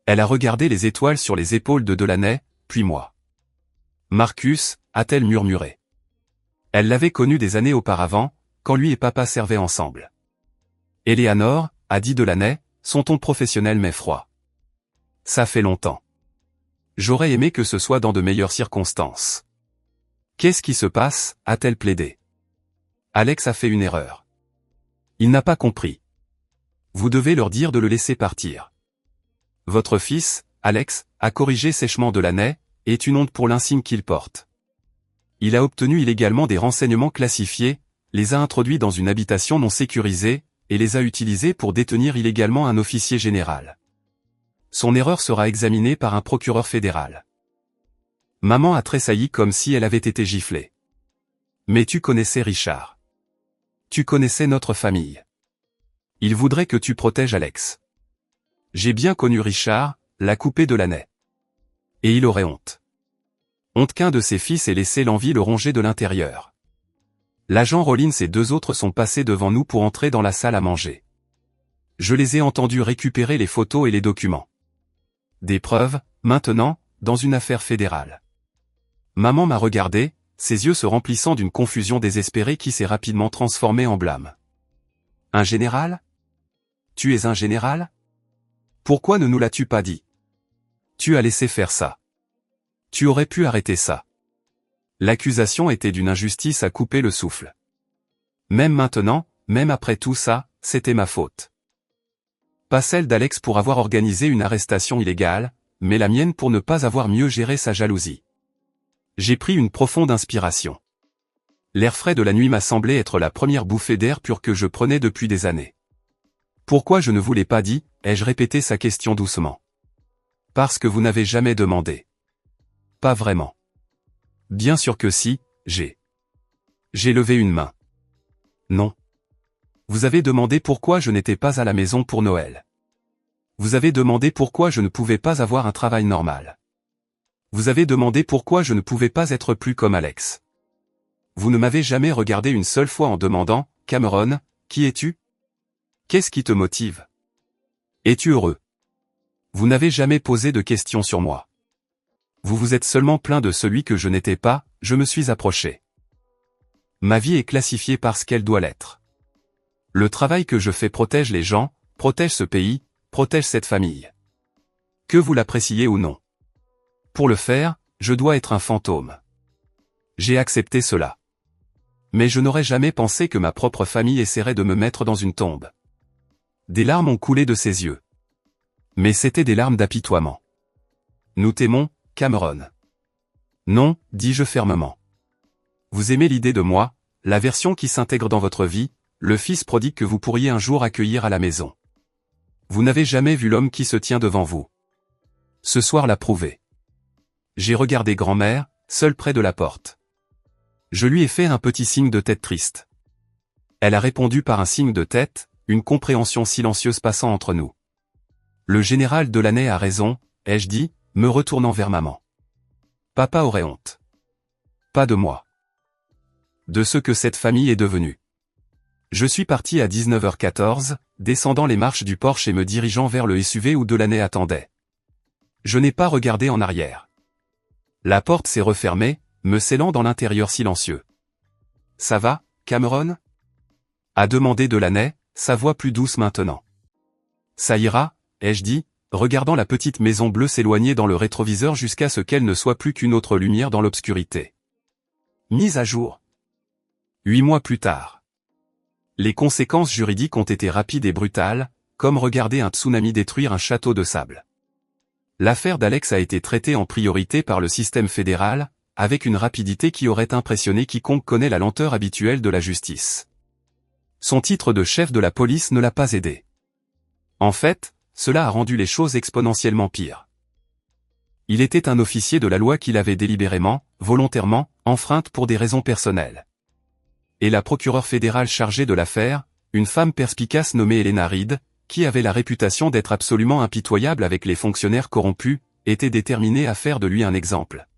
Elle a regardé les étoiles sur les épaules de Delaney, puis moi. Marcus, a-t-elle murmuré. Elle l'avait connu des années auparavant, quand lui et papa servaient ensemble. Éléanore, a dit Delaney, son ton professionnel mais froid. Ça fait longtemps. J'aurais aimé que ce soit dans de meilleures circonstances. Qu'est-ce qui se passe, a-t-elle plaidé. Alex a fait une erreur. Il n'a pas compris. Vous devez leur dire de le laisser partir. Votre fils, Alex, a corrigé sèchement Delaney, est une honte pour l'insigne qu'il porte. Il a obtenu illégalement des renseignements classifiés, les a introduits dans une habitation non sécurisée, et les a utilisés pour détenir illégalement un officier général. Son erreur sera examinée par un procureur fédéral. Maman a tressailli comme si elle avait été giflée. Mais tu connaissais Richard. Tu connaissais notre famille. Il voudrait que tu protèges Alex. J'ai bien connu Richard, l'a coupé Delaney. Et il aurait honte. Honte qu'un de ses fils ait laissé l'envie le ronger de l'intérieur. L'agent Rollins et deux autres sont passés devant nous pour entrer dans la salle à manger. Je les ai entendus récupérer les photos et les documents. Des preuves, maintenant, dans une affaire fédérale. Maman m'a regardé, ses yeux se remplissant d'une confusion désespérée qui s'est rapidement transformée en blâme. Un général? Tu es un général? Pourquoi ne nous l'as-tu pas dit? Tu as laissé faire ça. Tu aurais pu arrêter ça. L'accusation était d'une injustice à couper le souffle. Même maintenant, même après tout ça, c'était ma faute. Pas celle d'Alex pour avoir organisé une arrestation illégale, mais la mienne pour ne pas avoir mieux géré sa jalousie. J'ai pris une profonde inspiration. L'air frais de la nuit m'a semblé être la première bouffée d'air pur que je prenais depuis des années. Pourquoi je ne vous l'ai pas dit, ai-je répété sa question doucement. Parce que vous n'avez jamais demandé. Pas vraiment. Bien sûr que si, j'ai levé une main. Non. Vous avez demandé pourquoi je n'étais pas à la maison pour Noël. Vous avez demandé pourquoi je ne pouvais pas avoir un travail normal. Vous avez demandé pourquoi je ne pouvais pas être plus comme Alex. Vous ne m'avez jamais regardé une seule fois en demandant, Cameron, qui es-tu? Qu'est-ce qui te motive? Es-tu heureux? Vous n'avez jamais posé de questions sur moi. Vous vous êtes seulement plaint de celui que je n'étais pas, je me suis approché. Ma vie est classifiée parce qu'elle doit l'être. Le travail que je fais protège les gens, protège ce pays, protège cette famille. Que vous l'appréciez ou non. Pour le faire, je dois être un fantôme. J'ai accepté cela. Mais je n'aurais jamais pensé que ma propre famille essaierait de me mettre dans une tombe. Des larmes ont coulé de ses yeux. Mais c'étaient des larmes d'apitoiement. Nous t'aimons, Cameron. Non, dis-je fermement. Vous aimez l'idée de moi, la version qui s'intègre dans votre vie, le fils prodigue que vous pourriez un jour accueillir à la maison. Vous n'avez jamais vu l'homme qui se tient devant vous. Ce soir l'a prouvé. J'ai regardé grand-mère, seule près de la porte. Je lui ai fait un petit signe de tête triste. Elle a répondu par un signe de tête, une compréhension silencieuse passant entre nous. Le général Delaney a raison, ai-je dit, me retournant vers maman. Papa aurait honte. Pas de moi. De ce que cette famille est devenue. Je suis parti à 19h14, descendant les marches du Porsche et me dirigeant vers le SUV où Delaney attendait. Je n'ai pas regardé en arrière. La porte s'est refermée, me scellant dans l'intérieur silencieux. Ça va, Cameron? A demandé Delaney, sa voix plus douce maintenant. Ça ira, ai-je dit, regardant la petite maison bleue s'éloigner dans le rétroviseur jusqu'à ce qu'elle ne soit plus qu'une autre lumière dans l'obscurité. Mise à jour. 8 mois plus tard. Les conséquences juridiques ont été rapides et brutales, comme regarder un tsunami détruire un château de sable. L'affaire d'Alex a été traitée en priorité par le système fédéral, avec une rapidité qui aurait impressionné quiconque connaît la lenteur habituelle de la justice. Son titre de chef de la police ne l'a pas aidé. En fait, cela a rendu les choses exponentiellement pires. Il était un officier de la loi qu'il avait délibérément, volontairement, enfreinte pour des raisons personnelles. Et la procureure fédérale chargée de l'affaire, une femme perspicace nommée Elena Reed, qui avait la réputation d'être absolument impitoyable avec les fonctionnaires corrompus, était déterminée à faire de lui un exemple.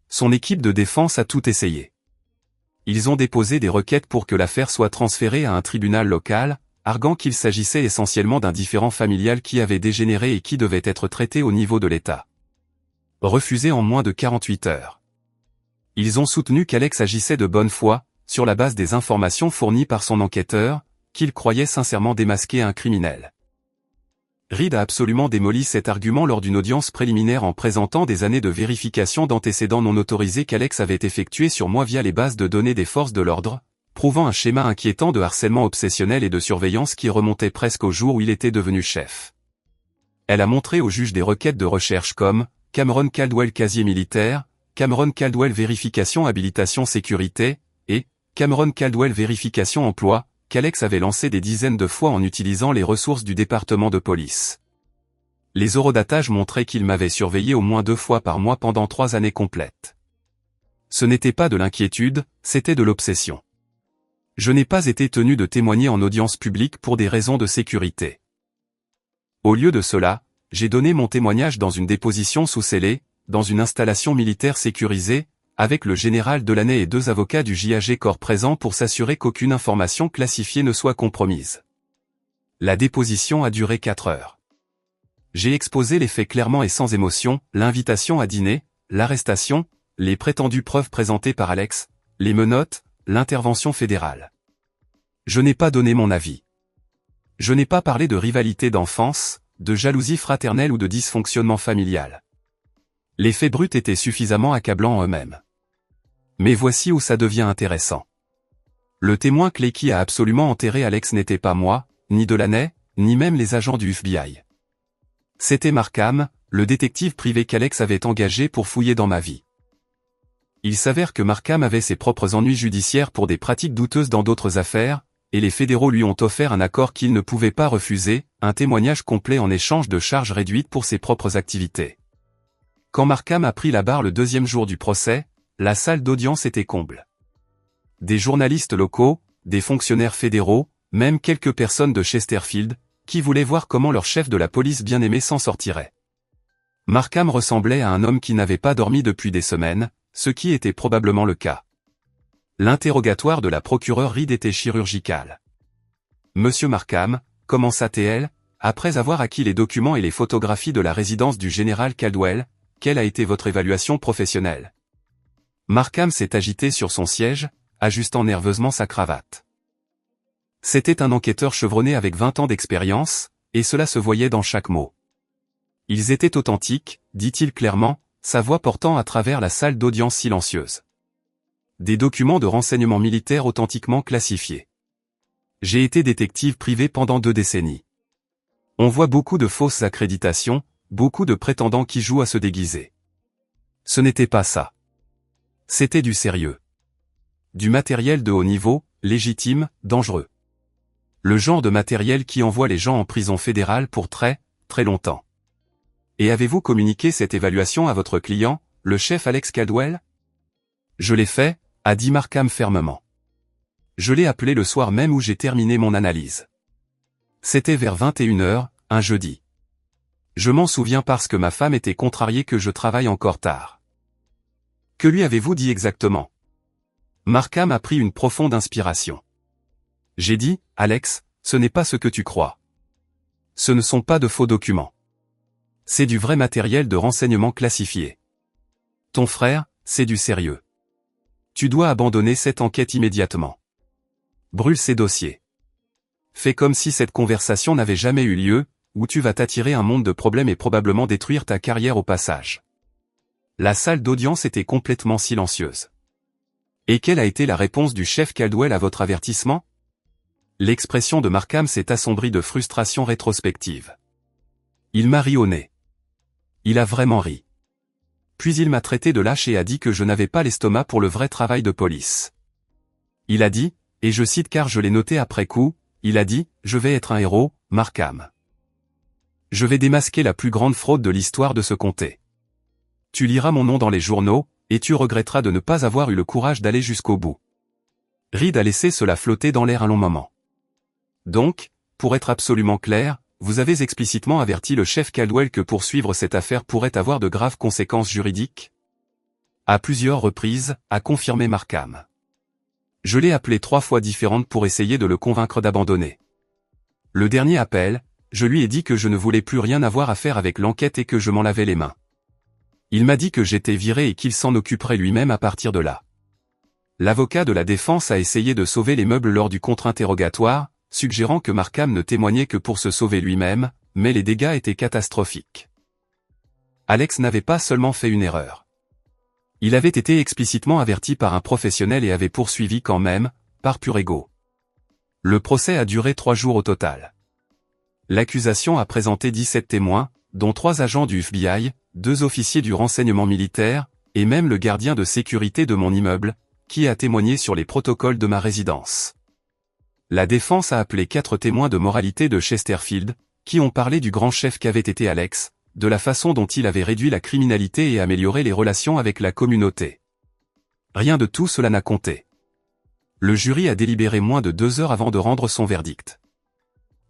Son équipe de défense a tout essayé. Ils ont déposé des requêtes pour que l'affaire soit transférée à un tribunal local, arguant qu'il s'agissait essentiellement d'un différend familial qui avait dégénéré et qui devait être traité au niveau de l'État. Refusé en moins de 48 heures. Ils ont soutenu qu'Alex agissait de bonne foi, sur la base des informations fournies par son enquêteur, qu'il croyait sincèrement démasquer un criminel. Reed a absolument démoli cet argument lors d'une audience préliminaire en présentant des années de vérification d'antécédents non autorisés qu'Alex avait effectués sur moi via les bases de données des forces de l'ordre, prouvant un schéma inquiétant de harcèlement obsessionnel et de surveillance qui remontait presque au jour où il était devenu chef. Elle a montré au juge des requêtes de recherche comme Cameron Caldwell casier militaire, Cameron Caldwell vérification habilitation sécurité, et Cameron Caldwell vérification emploi, qu'Alex avait lancé des dizaines de fois en utilisant les ressources du département de police. Les horodatages montraient qu'il m'avait surveillé au moins 2 fois par mois pendant 3 années complètes. Ce n'était pas de l'inquiétude, c'était de l'obsession. Je n'ai pas été tenu de témoigner en audience publique pour des raisons de sécurité. Au lieu de cela, j'ai donné mon témoignage dans une déposition sous scellé, dans une installation militaire sécurisée, avec le général Delaney et 2 avocats du JAG Corps présents pour s'assurer qu'aucune information classifiée ne soit compromise. La déposition a duré 4 heures. J'ai exposé les faits clairement et sans émotion, l'invitation à dîner, l'arrestation, les prétendues preuves présentées par Alex, les menottes, l'intervention fédérale. Je n'ai pas donné mon avis. Je n'ai pas parlé de rivalité d'enfance, de jalousie fraternelle ou de dysfonctionnement familial. Les faits bruts étaient suffisamment accablants en eux-mêmes. Mais voici où ça devient intéressant. Le témoin clé qui a absolument enterré Alex n'était pas moi, ni Delaney, ni même les agents du FBI. C'était Markham, le détective privé qu'Alex avait engagé pour fouiller dans ma vie. Il s'avère que Markham avait ses propres ennuis judiciaires pour des pratiques douteuses dans d'autres affaires, et les fédéraux lui ont offert un accord qu'il ne pouvait pas refuser, un témoignage complet en échange de charges réduites pour ses propres activités. Quand Markham a pris la barre le 2e jour du procès, la salle d'audience était comble. Des journalistes locaux, des fonctionnaires fédéraux, même quelques personnes de Chesterfield, qui voulaient voir comment leur chef de la police bien-aimé s'en sortirait. Markham ressemblait à un homme qui n'avait pas dormi depuis des semaines, ce qui était probablement le cas. L'interrogatoire de la procureure Reed était chirurgical. « Monsieur Markham, commença-t-elle, après avoir acquis les documents et les photographies de la résidence du général Caldwell, quelle a été votre évaluation professionnelle ?» Markham s'est agité sur son siège, ajustant nerveusement sa cravate. C'était un enquêteur chevronné avec 20 ans d'expérience, et cela se voyait dans chaque mot. Ils étaient authentiques, dit-il clairement, sa voix portant à travers la salle d'audience silencieuse. Des documents de renseignement militaire authentiquement classifiés. J'ai été détective privé pendant 2 décennies. On voit beaucoup de fausses accréditations, beaucoup de prétendants qui jouent à se déguiser. Ce n'était pas ça. C'était du sérieux. Du matériel de haut niveau, légitime, dangereux. Le genre de matériel qui envoie les gens en prison fédérale pour très, très longtemps. Et avez-vous communiqué cette évaluation à votre client, le chef Alex Caldwell ? Je l'ai fait, a dit Markham fermement. Je l'ai appelé le soir même où j'ai terminé mon analyse. C'était vers 21 heures, un jeudi. Je m'en souviens parce que ma femme était contrariée que je travaille encore tard. Que lui avez-vous dit exactement ? Markham a pris une profonde inspiration. J'ai dit, Alex, ce n'est pas ce que tu crois. Ce ne sont pas de faux documents. C'est du vrai matériel de renseignement classifié. Ton frère, c'est du sérieux. Tu dois abandonner cette enquête immédiatement. Brûle ces dossiers. Fais comme si cette conversation n'avait jamais eu lieu, ou tu vas t'attirer un monde de problèmes et probablement détruire ta carrière au passage. La salle d'audience était complètement silencieuse. Et quelle a été la réponse du chef Caldwell à votre avertissement ? L'expression de Markham s'est assombrie de frustration rétrospective. Il m'a ri au nez. Il a vraiment ri. Puis il m'a traité de lâche et a dit que je n'avais pas l'estomac pour le vrai travail de police. Il a dit, et je cite car je l'ai noté après coup, il a dit, je vais être un héros, Markham. Je vais démasquer la plus grande fraude de l'histoire de ce comté. Tu liras mon nom dans les journaux, et tu regretteras de ne pas avoir eu le courage d'aller jusqu'au bout. Reed a laissé cela flotter dans l'air un long moment. Donc, pour être absolument clair, vous avez explicitement averti le chef Caldwell que poursuivre cette affaire pourrait avoir de graves conséquences juridiques? À plusieurs reprises, a confirmé Markham. Je l'ai appelé 3 fois différentes pour essayer de le convaincre d'abandonner. Le dernier appel, je lui ai dit que je ne voulais plus rien avoir à faire avec l'enquête et que je m'en lavais les mains. Il m'a dit que j'étais viré et qu'il s'en occuperait lui-même à partir de là. L'avocat de la défense a essayé de sauver les meubles lors du contre-interrogatoire, suggérant que Markham ne témoignait que pour se sauver lui-même, mais les dégâts étaient catastrophiques. Alex n'avait pas seulement fait une erreur. Il avait été explicitement averti par un professionnel et avait poursuivi quand même, par pur ego. Le procès a duré 3 jours au total. L'accusation a présenté 17 témoins, dont 3 agents du FBI, 2 officiers du renseignement militaire, et même le gardien de sécurité de mon immeuble, qui a témoigné sur les protocoles de ma résidence. La défense a appelé 4 témoins de moralité de Chesterfield, qui ont parlé du grand chef qu'avait été Alex, de la façon dont il avait réduit la criminalité et amélioré les relations avec la communauté. Rien de tout cela n'a compté. Le jury a délibéré moins de 2 heures avant de rendre son verdict.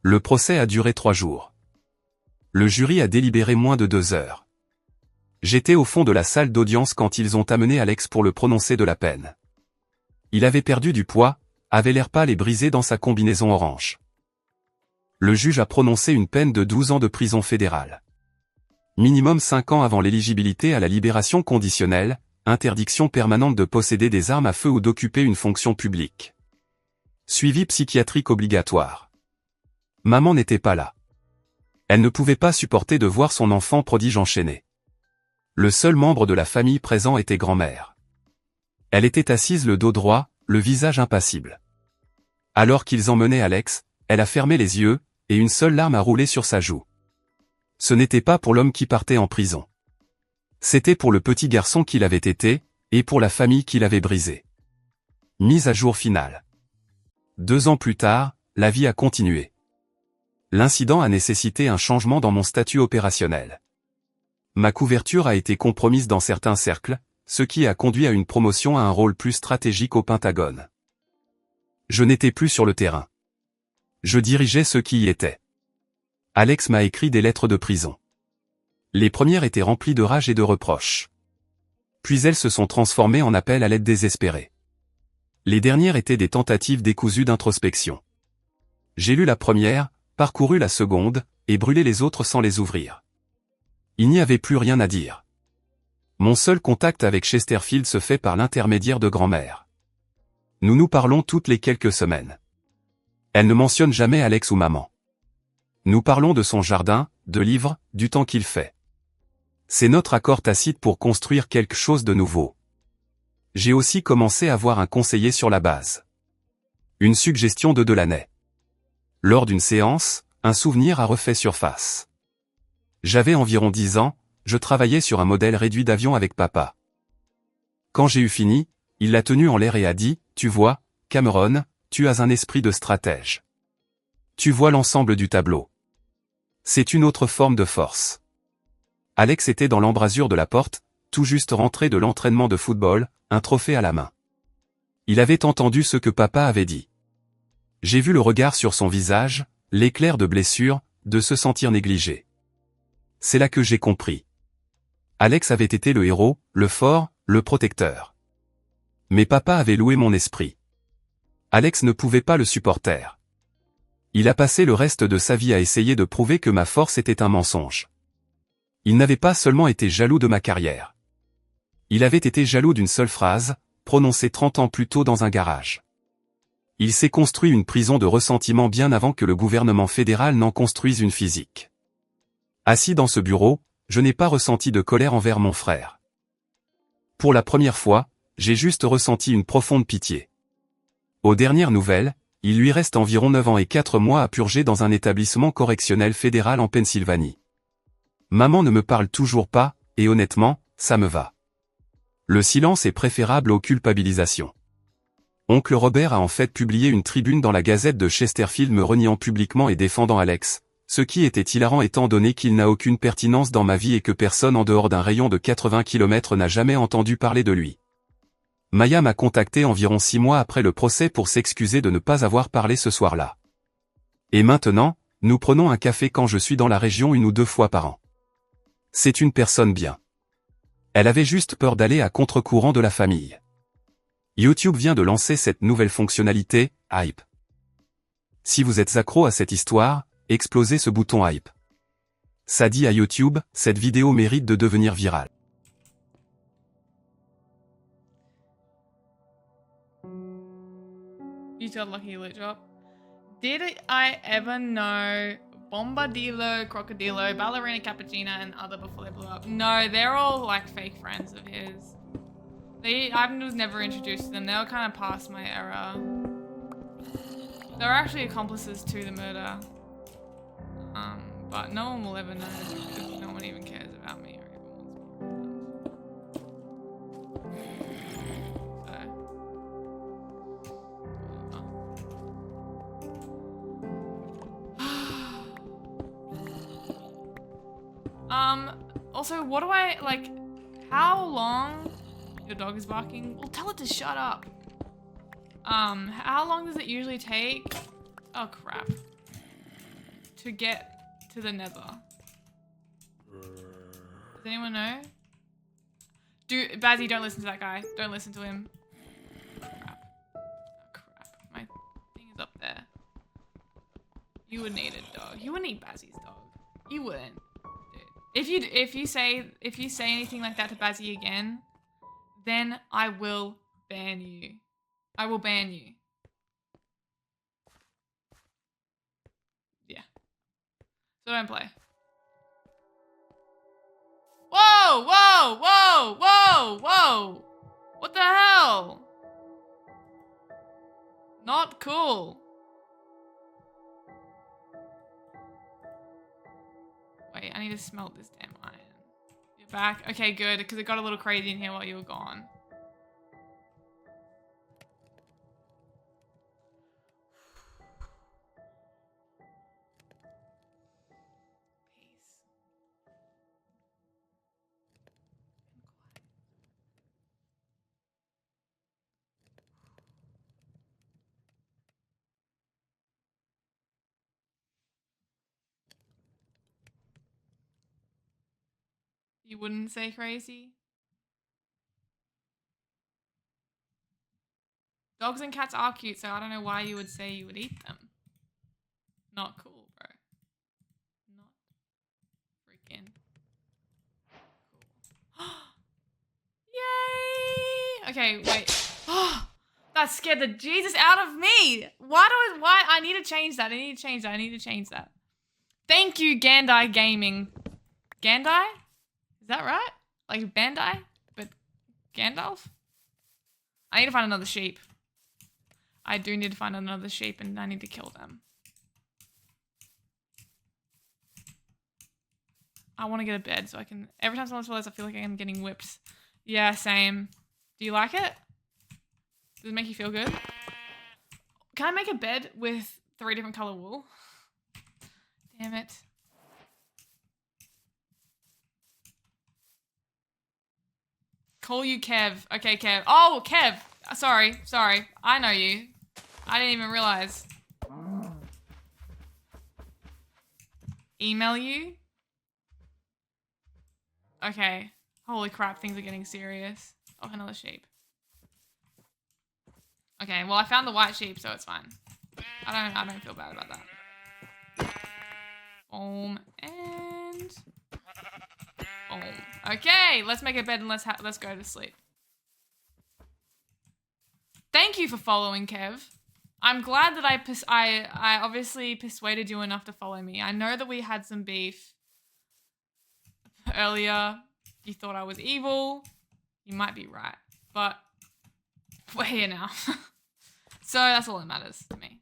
Le procès a duré 3 jours. Le jury a délibéré moins de 2 heures. J'étais au fond de la salle d'audience quand ils ont amené Alex pour le prononcer de la peine. Il avait perdu du poids, avait l'air pâle et brisé dans sa combinaison orange. Le juge a prononcé une peine de 12 ans de prison fédérale. Minimum 5 ans avant l'éligibilité à la libération conditionnelle, interdiction permanente de posséder des armes à feu ou d'occuper une fonction publique. Suivi psychiatrique obligatoire. Maman n'était pas là. Elle ne pouvait pas supporter de voir son enfant prodige enchaîné. Le seul membre de la famille présent était grand-mère. Elle était assise le dos droit, le visage impassible. Alors qu'ils emmenaient Alex, elle a fermé les yeux, et une seule larme a roulé sur sa joue. Ce n'était pas pour l'homme qui partait en prison. C'était pour le petit garçon qu'il avait été, et pour la famille qu'il avait brisée. Mise à jour finale. 2 ans plus tard, la vie a continué. L'incident a nécessité un changement dans mon statut opérationnel. Ma couverture a été compromise dans certains cercles, ce qui a conduit à une promotion à un rôle plus stratégique au Pentagone. Je n'étais plus sur le terrain. Je dirigeais ceux qui y étaient. Alex m'a écrit des lettres de prison. Les premières étaient remplies de rage et de reproches. Puis elles se sont transformées en appels à l'aide désespérés. Les dernières étaient des tentatives décousues d'introspection. J'ai lu la première, parcouru la seconde, et brûlé les autres sans les ouvrir. Il n'y avait plus rien à dire. Mon seul contact avec Chesterfield se fait par l'intermédiaire de grand-mère. Nous nous parlons toutes les quelques semaines. Elle ne mentionne jamais Alex ou maman. Nous parlons de son jardin, de livres, du temps qu'il fait. C'est notre accord tacite pour construire quelque chose de nouveau. J'ai aussi commencé à voir un conseiller sur la base. Une suggestion de Delaney. Lors d'une séance, un souvenir a refait surface. J'avais environ 10 ans, je travaillais sur un modèle réduit d'avion avec papa. Quand j'ai eu fini, il l'a tenu en l'air et a dit, « Tu vois, Cameron, tu as un esprit de stratège. Tu vois l'ensemble du tableau. C'est une autre forme de force. » Alex était dans l'embrasure de la porte, tout juste rentré de l'entraînement de football, un trophée à la main. Il avait entendu ce que papa avait dit. J'ai vu le regard sur son visage, l'éclair de blessure, de se sentir négligé. C'est là que j'ai compris. Alex avait été le héros, le fort, le protecteur. Mais papa avait loué mon esprit. Alex ne pouvait pas le supporter. Il a passé le reste de sa vie à essayer de prouver que ma force était un mensonge. Il n'avait pas seulement été jaloux de ma carrière. Il avait été jaloux d'une seule phrase, prononcée 30 ans plus tôt dans un garage. Il s'est construit une prison de ressentiment bien avant que le gouvernement fédéral n'en construise une physique. Assis dans ce bureau, je n'ai pas ressenti de colère envers mon frère. Pour la première fois, j'ai juste ressenti une profonde pitié. Aux dernières nouvelles, il lui reste environ 9 ans et 4 mois à purger dans un établissement correctionnel fédéral en Pennsylvanie. Maman ne me parle toujours pas, et honnêtement, ça me va. Le silence est préférable aux culpabilisations. Oncle Robert a en fait publié une tribune dans la Gazette de Chesterfield me reniant publiquement et défendant Alex, ce qui était hilarant étant donné qu'il n'a aucune pertinence dans ma vie et que personne en dehors d'un rayon de 80 km n'a jamais entendu parler de lui. Maya m'a contacté environ 6 mois après le procès pour s'excuser de ne pas avoir parlé ce soir-là. Et maintenant, nous prenons un café quand je suis dans la région 1 ou 2 fois par an. C'est une personne bien. Elle avait juste peur d'aller à contre-courant de la famille. YouTube vient de lancer cette nouvelle fonctionnalité, Hype. Si vous êtes accro à cette histoire, explosez ce bouton Hype. Ça dit à YouTube, cette vidéo mérite de devenir virale. You told Lucky Loot Drop. Did I ever know Bombadillo, Crocodilo, Ballerina Cappuccina, and other before they blew up? No, they're all like fake friends of his. I was never introduced to them. They were kind of past my era. They were actually accomplices to the murder. But no one will ever know because no one even cares about me or even wants more. Also, what do I, like, how long, your dog is barking? Well, tell it to shut up. How long does it usually take, oh crap, to get to the nether? Does anyone know? Bazzy, don't listen to that guy. Don't listen to him. Crap. Oh crap. My thing is up there. You would need a dog. You wouldn't eat Bazzy's dog. You wouldn't. Dude. If you say anything like that to Bazzy again, then I will ban you. I will ban you. Yeah. So don't play. Whoa! Whoa! Whoa! Whoa! Whoa! What the hell? Not cool. Wait, I need to smelt this damn iron. You're back? Okay, good, because it got a little crazy in here while you were gone. You wouldn't say crazy? Dogs and cats are cute, so I don't know why you would say you would eat them. Not cool, bro. Not freaking cool. Yay! Okay, wait. That scared the Jesus out of me. Why? I need to change that. I need to change that. Thank you, Gandai Gaming. Gandai? Is that right? Like Bandai? But Gandalf? I need to find another sheep. I do need to find another sheep and I need to kill them. I want to get a bed so I can... Every time someone swallows, I feel like I'm getting whipped. Yeah, same. Do you like it? Does it make you feel good? Can I make a bed with 3 different color wool? Damn it. Call you Kev. Okay, Kev. Oh, Kev. Sorry. I know you. I didn't even realize. Email you? Okay. Holy crap, things are getting serious. Oh, another sheep. Okay, well I found the white sheep, so it's fine. I don't feel bad about that. Boom and boom. Okay, let's make a bed and let's go to sleep. Thank you for following, Kev. I'm glad that I obviously persuaded you enough to follow me. I know that we had some beef earlier. You thought I was evil. You might be right, but we're here now. So that's all that matters to me.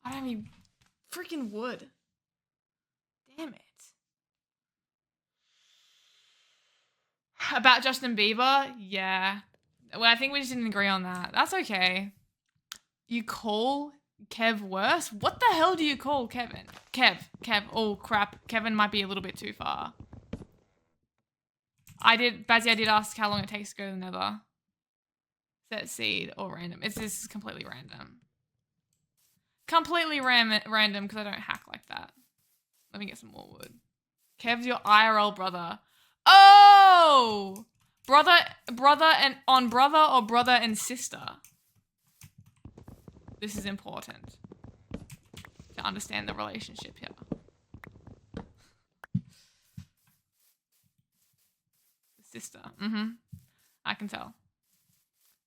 I don't have any freaking wood. Damn it. About Justin Bieber? Yeah. Well, I think we just didn't agree on that. That's okay. You call Kev worse? What the hell do you call Kevin? Kev. Oh, crap. Kevin might be a little bit too far. Bazzy, I did ask how long it takes to go to the nether. Set seed or random. This is completely random. completely random because I don't hack like that. Let me get some more wood. Kev's your IRL brother. Oh! Brother and on brother or brother and sister. This is important to understand the relationship here. Sister. I can tell.